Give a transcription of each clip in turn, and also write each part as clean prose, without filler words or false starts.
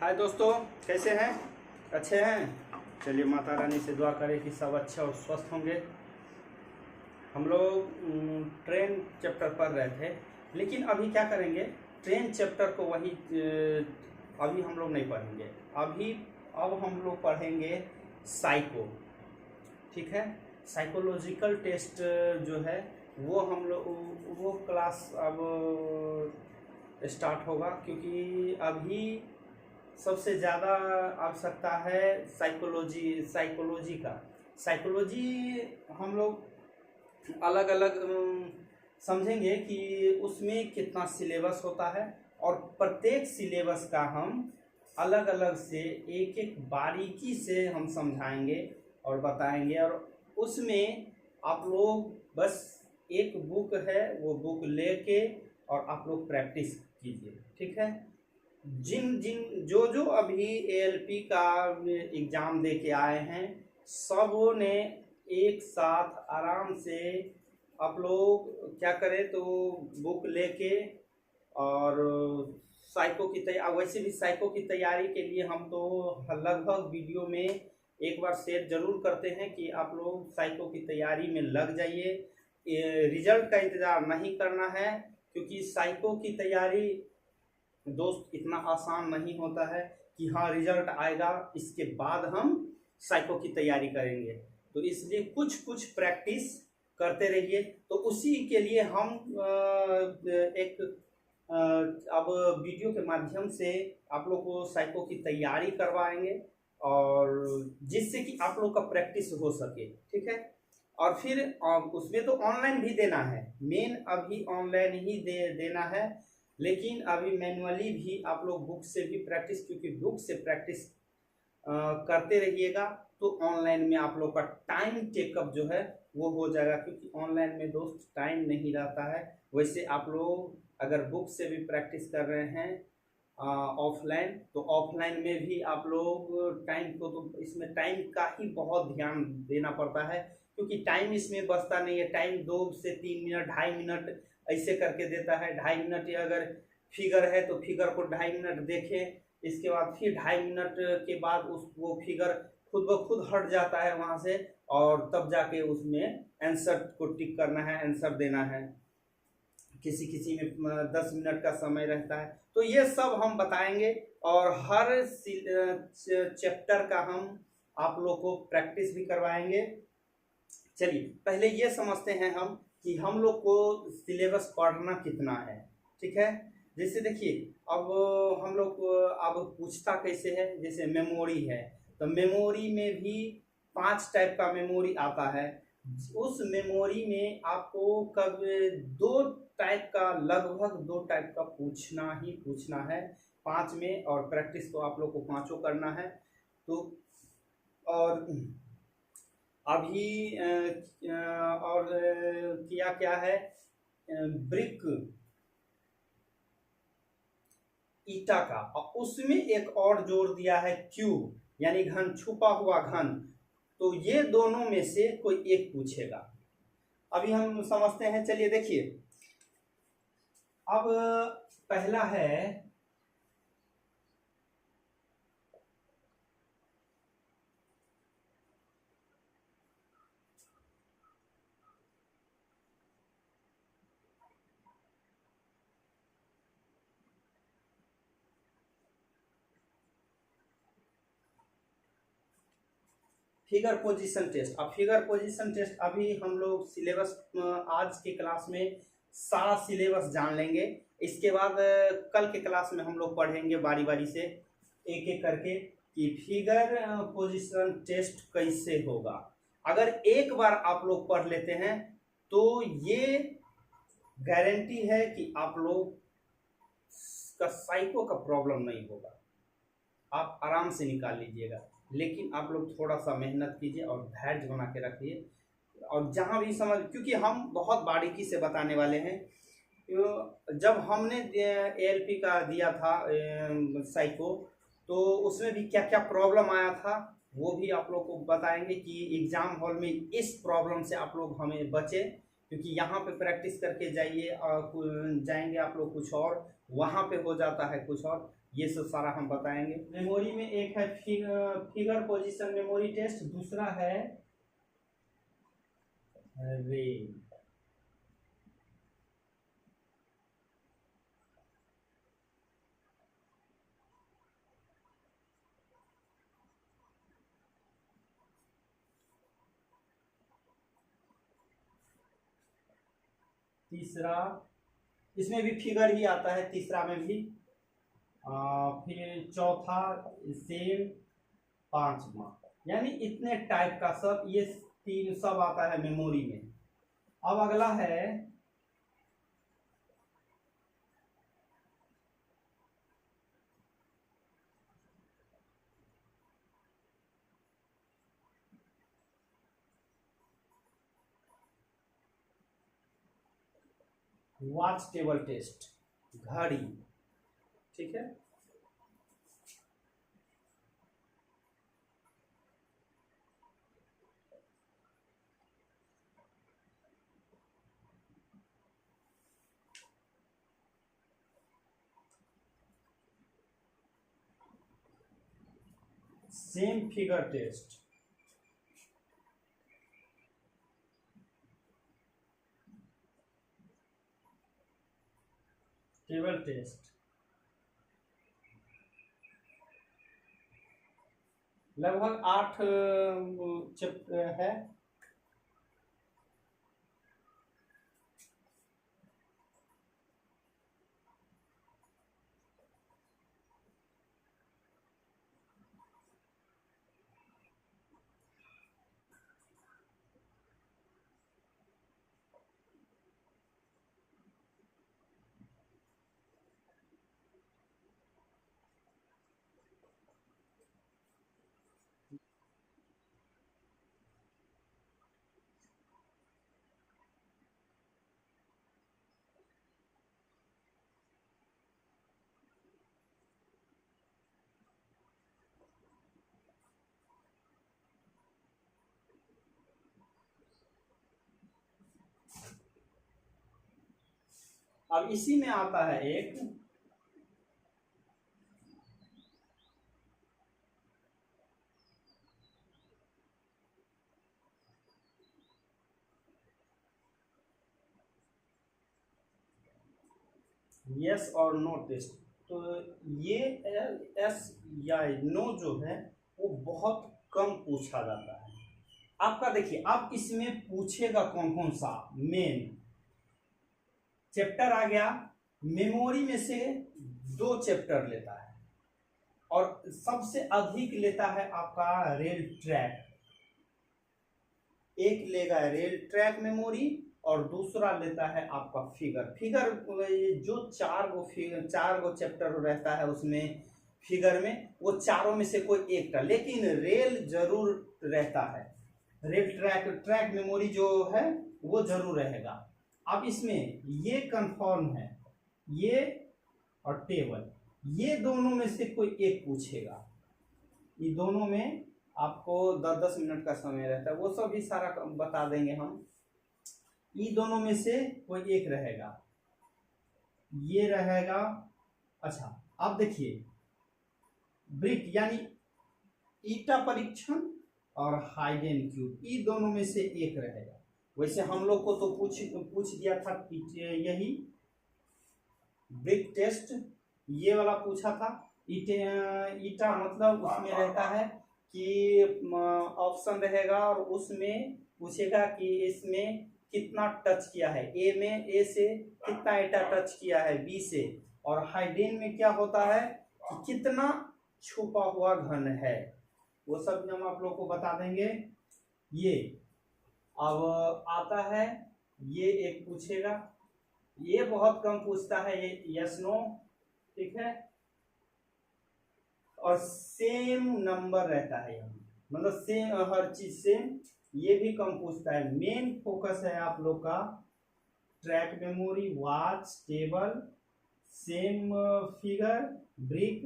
हाय दोस्तों, कैसे हैं? अच्छे हैं। चलिए माता रानी से दुआ करें कि सब अच्छे और स्वस्थ होंगे। हम लोग ट्रेन चैप्टर पढ़ रहे थे, लेकिन अभी क्या करेंगे, ट्रेन चैप्टर को वही अभी हम लोग नहीं पढ़ेंगे। अब हम लोग पढ़ेंगे साइको। ठीक है, साइकोलॉजिकल टेस्ट जो है वो क्लास अब स्टार्ट होगा, क्योंकि अभी सबसे ज़्यादा आवश्यकता है साइकोलॉजी का। साइकोलॉजी हम लोग अलग अलग समझेंगे कि उसमें कितना सिलेबस होता है, और प्रत्येक सिलेबस का हम अलग अलग से एक एक बारीकी से हम समझाएंगे और बताएंगे। और उसमें आप लोग बस एक बुक है, वो बुक लेके और आप लोग प्रैक्टिस कीजिए। ठीक है, जो अभी एएलपी का एग्ज़ाम दे के आए हैं, सबों ने एक साथ आराम से आप लोग क्या करें तो बुक लेके और साइको की तैयारी, वैसे भी साइको की तैयारी के लिए हम तो लगभग वीडियो में एक बार शेयर जरूर करते हैं कि आप लोग साइको की तैयारी में लग जाइए। रिजल्ट का इंतज़ार नहीं करना है, क्योंकि साइको की तैयारी दोस्त इतना आसान नहीं होता है कि हाँ रिजल्ट आएगा इसके बाद हम साइको की तैयारी करेंगे। तो इसलिए कुछ प्रैक्टिस करते रहिए। तो उसी के लिए हम एक अब वीडियो के माध्यम से आप लोग को साइको की तैयारी करवाएंगे, और जिससे कि आप लोग का प्रैक्टिस हो सके। ठीक है, और फिर उसमें तो ऑनलाइन भी देना है, मेन अभी ऑनलाइन ही देना है, लेकिन अभी मैनुअली भी आप लोग बुक से भी प्रैक्टिस, क्योंकि बुक से प्रैक्टिस करते रहिएगा तो ऑनलाइन में आप लोग का टाइम टेकअप जो है वो हो जाएगा, क्योंकि ऑनलाइन में दोस्त टाइम नहीं रहता है। वैसे आप लोग अगर बुक से भी प्रैक्टिस कर रहे हैं ऑफलाइन, तो ऑफलाइन में भी आप लोग टाइम को, तो इसमें टाइम का ही बहुत ध्यान देना पड़ता है, क्योंकि टाइम इसमें बचता नहीं है। टाइम 2 से 3 मिनट, 2.5 मिनट ऐसे करके देता है। 2.5 मिनट, या अगर फिगर है तो फिगर को 2.5 मिनट देखें, इसके बाद फिर 2.5 मिनट के बाद वो फिगर खुद ब खुद हट जाता है वहाँ से, और तब जाके उसमें आंसर को टिक करना है, आंसर देना है। किसी में 10 मिनट का समय रहता है। तो ये सब हम बताएंगे, और हर चैप्टर का हम आप लोग को प्रैक्टिस भी करवाएंगे। चलिए पहले ये समझते हैं हम कि हम लोग को सिलेबस पढ़ना कितना है। ठीक है, जैसे देखिए अब हम लोग अब पूछता कैसे है, जैसे मेमोरी है, तो मेमोरी में भी 5 टाइप का मेमोरी आता है। उस मेमोरी में आपको कब 2 टाइप का, लगभग 2 टाइप का पूछना ही पूछना है 5 में, और प्रैक्टिस तो आप लोग को 5 करना है। तो और अभी और किया क्या है, ब्रिक ईटा का, और उसमें एक और जोड़ दिया है क्यूब, यानी घन, छुपा हुआ घन। तो ये दोनों में से कोई एक पूछेगा। अभी हम समझते हैं, चलिए देखिए। अब पहला है फिगर पोजीशन टेस्ट। अब फिगर पोजीशन टेस्ट अभी हम लोग सिलेबस आज के क्लास में सारा सिलेबस जान लेंगे। इसके बाद कल के क्लास में हम लोग पढ़ेंगे बारी बारी से एक एक करके कि फिगर पोजीशन टेस्ट कैसे होगा। अगर एक बार आप लोग पढ़ लेते हैं तो ये गारंटी है कि आप लोग का साइको का प्रॉब्लम नहीं होगा, आप आराम से निकाल लीजिएगा। लेकिन आप लोग थोड़ा सा मेहनत कीजिए और धैर्य बना के रखिए, और जहाँ भी समझ, क्योंकि हम बहुत बारीकी से बताने वाले हैं। जब हमने एएलपी का दिया था साइको, तो उसमें भी क्या क्या प्रॉब्लम आया था वो भी आप लोग को बताएंगे कि एग्ज़ाम हॉल में इस प्रॉब्लम से आप लोग हमें बचे, क्योंकि यहाँ पे प्रैक्टिस करके जाइए, जाएंगे आप लोग कुछ और, वहाँ पे हो जाता है कुछ और। ये सब सारा हम बताएंगे। मेमोरी में एक है फिगर पोजीशन मेमोरी टेस्ट, दूसरा है रेल। तीसरा, इसमें भी फिगर ही आता है, तीसरा में भी। फिर चौथा सेम, पांचवा, यानी इतने टाइप का सब, ये तीन सब आता है मेमोरी में। अब अगला है वॉच टेबल टेस्ट, घड़ी। ठीक है, same figure test, table test, लगभग 8 चैप्टर है। अब इसी में आता है एक यस और नो टेस्ट। तो ये एस या नो जो है वो बहुत कम पूछा जाता है आपका। देखिए, अब इसमें पूछेगा कौन कौन सा मेन चैप्टर आ गया। मेमोरी में से 2 चैप्टर लेता है और सबसे अधिक लेता है आपका रेल ट्रैक। एक लेगा रेल ट्रैक मेमोरी और दूसरा लेता है आपका फिगर। फिगर जो 4 गो चैप्टर रहता है उसमें फिगर में, वो चारों में से कोई एक का, लेकिन रेल जरूर रहता है। रेल ट्रैक मेमोरी जो है वो जरूर रहेगा। अब इसमें ये कंफर्म है, ये और टेबल, ये दोनों में से कोई एक पूछेगा। ये दोनों में आपको 10-10 मिनट का समय रहता है, वो सब भी सारा बता देंगे हम। ये दोनों में से कोई एक रहेगा, ये रहेगा। अच्छा, अब देखिए, ब्रिक यानी ईटा परीक्षण और हाइडेन क्यूब, ये दोनों में से एक रहेगा। वैसे हम लोग को तो पूछ दिया था यही ब्रिक टेस्ट, ये वाला पूछा था। ईटा मतलब उसमें रहता है कि ऑप्शन रहेगा और उसमें पूछेगा कि इसमें कितना टच किया है, ए से कितना ईटा टच किया है बी से। और हाइडेन में क्या होता है कि कितना छुपा हुआ घन है, वो सब हम आप लोग को बता देंगे। ये अब आता है, ये एक पूछेगा, ये बहुत कम पूछता है, ये यस नो। ठीक है, और सेम नंबर रहता है यहाँ, मतलब सेम हर चीज सेम। ये भी कम पूछता है। मेन फोकस है आप लोग का track memory, watch table, same figure, brick,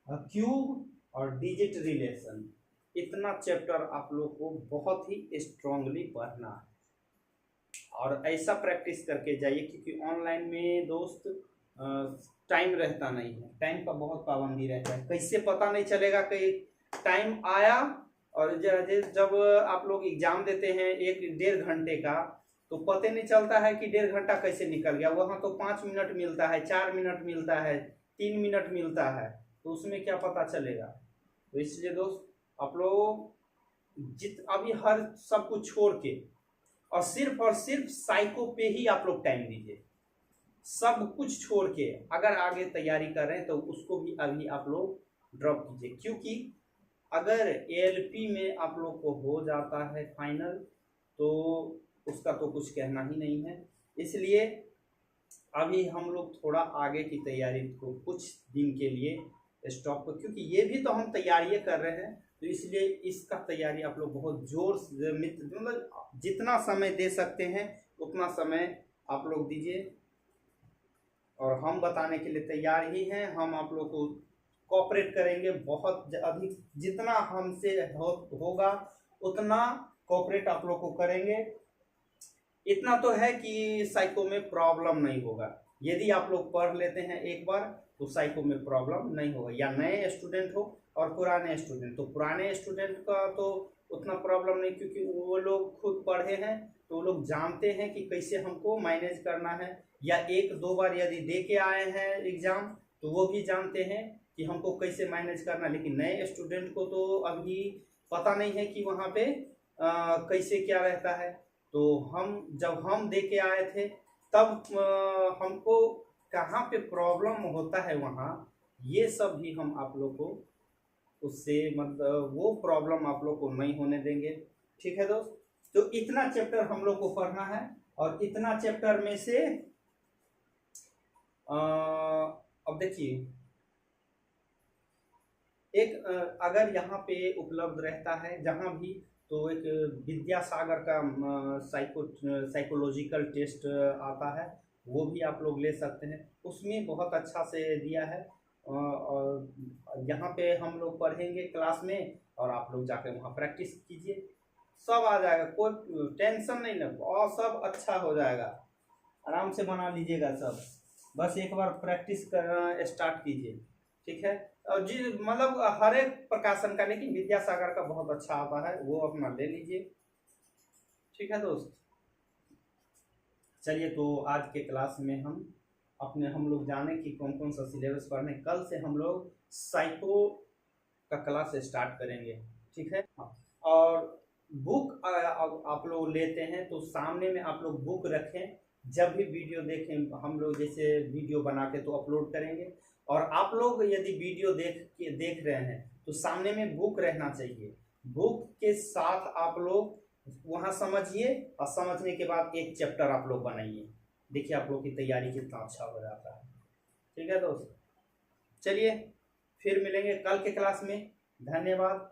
cube और डिजिट रिलेशन। इतना चैप्टर आप लोग को बहुत ही स्ट्रांगली पढ़ना है और ऐसा प्रैक्टिस करके जाइए, क्योंकि ऑनलाइन में दोस्त टाइम रहता नहीं है, टाइम का बहुत पाबंदी रहता है। कैसे पता नहीं चलेगा कि टाइम आया, और जब आप लोग एग्जाम देते हैं 1-1.5 घंटे का, तो पता नहीं चलता है कि 1.5 घंटा कैसे निकल गया। वहाँ तो 5 मिनट मिलता है, 4 मिनट मिलता है, 3 मिनट मिलता है, तो उसमें क्या पता चलेगा। तो इसलिए दोस्त आप लोग अभी हर सब कुछ छोड़ के और सिर्फ साइको पे ही आप लोग टाइम दीजिए। सब कुछ छोड़ के अगर आगे तैयारी कर रहे हैं तो उसको भी अभी आप लोग ड्रॉप कीजिए, क्योंकि अगर एएलपी में आप लोग को हो जाता है फाइनल तो उसका तो कुछ कहना ही नहीं है। इसलिए अभी हम लोग थोड़ा आगे की तैयारी को कुछ दिन के लिए स्टॉप कर, क्योंकि ये भी तो हम तैयारियां कर रहे हैं, तो इसलिए इसका तैयारी आप लोग बहुत जोर से मतलब जितना समय दे सकते हैं उतना समय आप लोग दीजिए, और हम बताने के लिए तैयार ही हैं। हम आप लोग को कोऑपरेट करेंगे बहुत अधिक, जितना हमसे होगा उतना कोऑपरेट आप लोग को करेंगे। इतना तो है कि साइको में प्रॉब्लम नहीं होगा, यदि आप लोग पढ़ लेते हैं एक बार तो साइको में प्रॉब्लम नहीं होगा। या नए स्टूडेंट हो और पुराने स्टूडेंट, तो पुराने स्टूडेंट का तो उतना प्रॉब्लम नहीं, क्योंकि वो लोग खुद पढ़े हैं तो वो लोग जानते हैं कि कैसे हमको मैनेज करना है। या 1-2 बार यदि दे के आए हैं एग्ज़ाम तो वो भी जानते हैं कि हमको कैसे मैनेज करना। लेकिन नए स्टूडेंट को तो अभी पता नहीं है कि वहाँ पे कैसे क्या रहता है। तो जब हम दे के आए थे तब हमको कहाँ पे प्रॉब्लम होता है वहाँ, ये सब भी हम आप लोग को उससे मतलब वो प्रॉब्लम आप लोग को नहीं होने देंगे। ठीक है दोस्त, तो इतना चैप्टर हम लोग को पढ़ना है, और इतना चैप्टर में से अब देखिए एक अगर यहाँ पे उपलब्ध रहता है जहाँ भी, तो एक विद्यासागर का साइकोलॉजिकल टेस्ट आता है, वो भी आप लोग ले सकते हैं। उसमें बहुत अच्छा से दिया है, और यहाँ पे हम लोग पढ़ेंगे क्लास में और आप लोग जाके वहाँ प्रैक्टिस कीजिए, सब आ जाएगा, कोई टेंशन नहीं ले, और सब अच्छा हो जाएगा। आराम से बना लीजिएगा सब, बस एक बार प्रैक्टिस करना स्टार्ट कीजिए। ठीक है, और जी मतलब हर एक प्रकाशन का, लेकिन विद्यासागर का बहुत अच्छा आता है, वो अपना ले लीजिए। ठीक है दोस्त, चलिए तो आज के क्लास में हम लोग जाने कि कौन कौन सा सिलेबस पढ़ने। कल से हम लोग साइको का क्लास स्टार्ट करेंगे। ठीक है, और बुक आप लोग लेते हैं तो सामने में आप लोग बुक रखें। जब भी वीडियो देखें, हम लोग जैसे वीडियो बना के तो अपलोड करेंगे, और आप लोग यदि वीडियो देख रहे हैं तो सामने में बुक रहना चाहिए। बुक के साथ आप लोग वहाँ समझिए, और समझने के बाद एक चैप्टर आप लोग बनाइए। देखिए आप लोग की तैयारी कितना अच्छा हो जाता है। ठीक है दोस्त, चलिए फिर मिलेंगे कल के क्लास में। धन्यवाद।